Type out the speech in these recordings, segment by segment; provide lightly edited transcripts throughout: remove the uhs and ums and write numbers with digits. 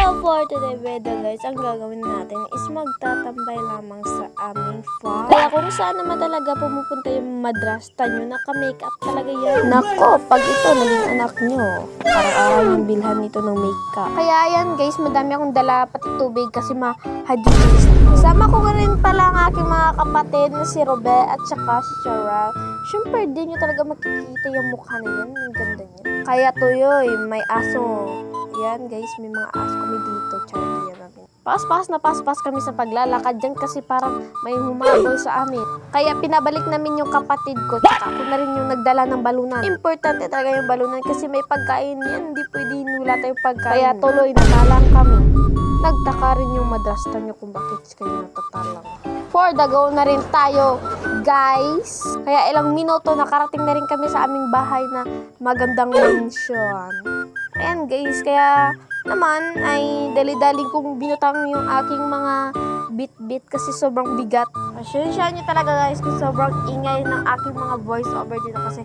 So for today video guys, ang gagawin natin is magtatambay lamang sa aming farm. Kaya kung saan naman talaga pumupunta yung madrasta nyo, naka-makeup talaga yan. Nako, pag ito naging anak nyo, araw-araw yung bilhan nito ng makeup. Kaya yan guys, madami akong dala pati tubig kasi ma-hydration. Sama ko rin pala ang aking mga kapatid na si Robe at saka si Cheryl. Siyempre, di nyo talaga makikita yung mukha na yan. Ang ganda niya. Kaya tuyoy, may aso. Yan guys, may mga aso kami dito. Charity yan namin. Paspas na paspas kami sa paglalakad dyan kasi parang may humabol sa amin. Kaya pinabalik namin yung kapatid ko. Tsaka ako na rin yung nagdala ng balunan. Importante talaga yung balunan kasi may pagkain yan. Hindi pwede wala tayong pagkain. Kaya tuloy, natalang kami. Nagtaka rin yung madrasta nyo kung bakit kayo natatalang. For the goal na rin tayo, guys. Kaya ilang minuto nakarating na rin kami sa aming bahay na magandang mansion. Ayan guys, kaya naman ay dali-dali kong binutang yung aking mga bit-bit kasi sobrang bigat. Pasensya nyo talaga guys kasi sobrang ingay ng aking mga voice over dito kasi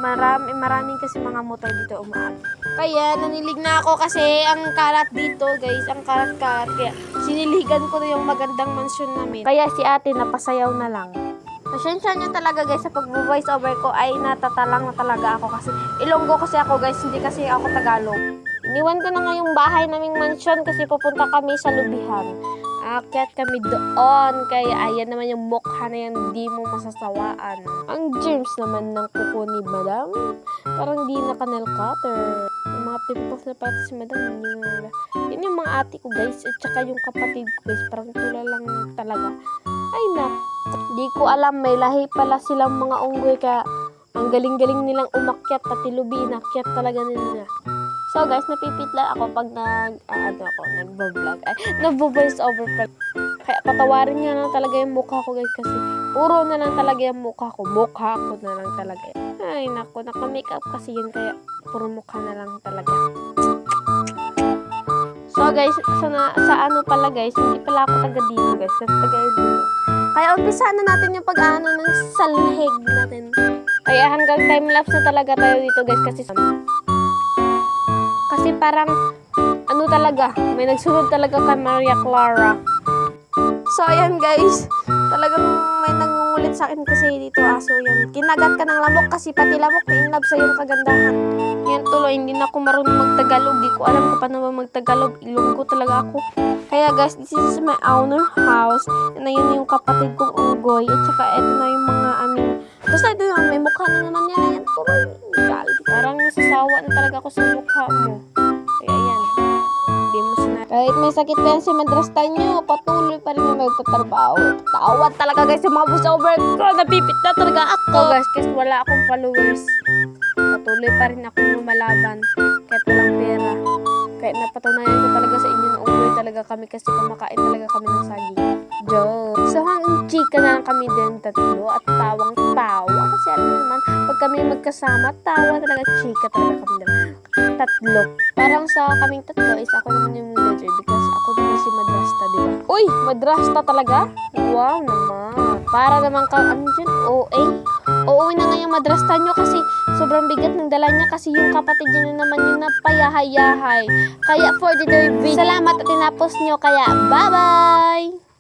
maraming kasi mga motor dito umaagay. Kaya nanilig na ako kasi ang kalat dito guys, ang kalat-kalat. Kaya siniligan ko na yung magandang mansion namin. Kaya si ate napasayaw na lang. Pasensya nyo talaga guys sa pag-voice over ko ay natatalang na talaga ako kasi Ilonggo kasi ako guys, hindi kasi ako Tagalog. Iniwan ko na nga yung bahay naming mansion kasi pupunta kami sa Lubihan. Akyat kami doon, kaya ayan naman yung mukha na yan, di mo masasawaan. Ang germs naman ng kuko ni madam, parang di naka-nail cutter. Yung mga pimples na pati si madam, yun yung mga ate ko guys, at saka yung kapatid ko guys, parang tula lang talaga. Ay nak, di ko alam, may lahi pala silang mga unggoy, kaya ang galing-galing nilang umakyat, pati lubi, inakyat talaga nila. So guys, napipitla ako pag nagbo-vlog. Ay, nagbo-voice over pa. Kaya patawarin nyo na talaga yung mukha ko guys kasi puro na lang talaga yung mukha ko. Mukha ko na lang talaga. Ay nako, naka-makeup kasi yun kaya puro mukha na lang talaga. So guys, sa ano pala guys, hindi pala ako taga dito guys. Taga dito. Kaya umpisa na natin yung pag-ano ng salhig natin. Kaya hanggang time-lapse na talaga tayo dito guys kasi parang ano talaga, may nagsunod talaga kay Maria Clara. So ayan guys, talagang may nangungulit sa akin kasi dito aso yan. Kinagat ka ng lamok kasi pati lamok na-inlove sa yung kagandahan. Yan tuloy, hindi na ako marunong magtagalog. Di ko alam kung paano ba magtagalog. Ilonggo talaga ako. Kaya guys, this is my owner house. Na yun yung kapatid kong unggoy. At saka ito na yung mga aming... Basta ito yung may mukha na naman yan. Ayan tuloy. Parang nasasawa na talaga ako sa mukha mo. Kaya yan. Hindi mo sinabi. Kahit may sakit pa yan si madrasta nyo, patuloy pa rin yung magtatrabaho. Tawad talaga guys yung mga voiceover ko. Napipit na talaga ako. Guys, kasi wala akong followers. Patuloy pa rin akong lumalaban. Kahit walang pera. Kahit napatunayan ko talaga sa inyo na unggoy talaga kami kasi kumakain talaga kami ng saging. Joke. So hanggang chika na lang kami din tatlo at tawang-tawa. Kasi alam naman, pag kami magkasama, tawa talaga, chika talaga kami tatlo. Parang sa kaming tatlo is ako naman yung leader because ako naman si madrasta, di ba? Uy! Madrasta talaga? Wow naman. Para naman ka, ano dyan? OA? Uuwi na nga yung madrasta nyo kasi sobrang bigat ng dala niya kasi yung kapatid niya naman yung napayahay-yahay. Kaya for the day video, salamat at tinapos nyo. Kaya bye-bye!